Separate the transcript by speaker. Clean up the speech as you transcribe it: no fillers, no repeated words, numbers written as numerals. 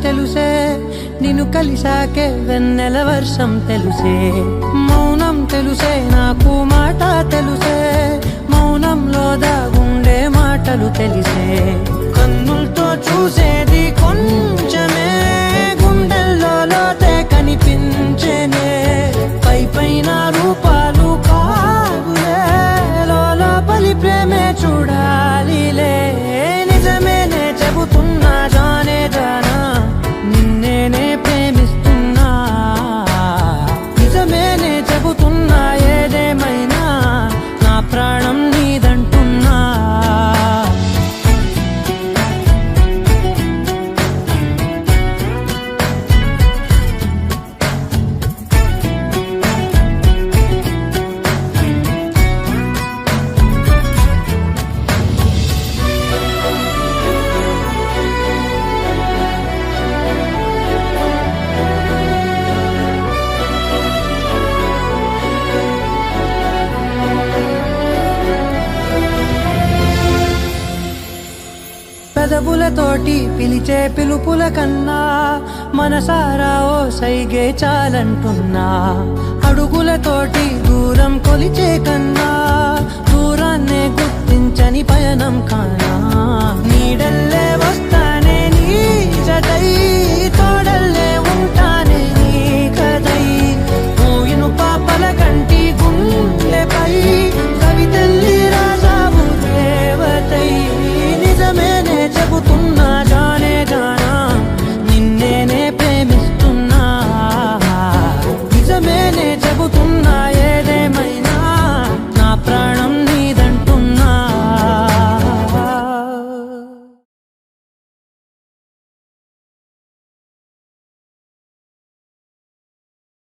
Speaker 1: తెలుసే, నిన్ను కలిసాకే వెన్నెల వర్షం తెలుసే. మౌనం తెలుసే నాకు మాట తెలుసే, మౌనంలో దాగుండే మాటలు తెలిసే. కన్నులతో చూసేది కొంచెమే, గుండెల్లో లోతే కనిపించేనే. పై పైన రూపాలు కాదులే, లోపలి ప్రేమే చూడాలిలే. నిజమేనే చెబుతున్నా జానే జానా, నిన్నేనే ప్రేమిస్తున్నా. నిజమేనే చెబుతున్నా ఏదేమైనా, నా ప్రాణం నీదంటున్నా. పెదవులతోటి పిలిచే పిలుపుల కన్నా, మనసారా ఓ సైగే చాలంటున్నా. అడుగులతోటి దూరం కొలిచే కన్నా, దూరాన్నే గుర్తించని పయనం కానా. నీడల్లే వస్తా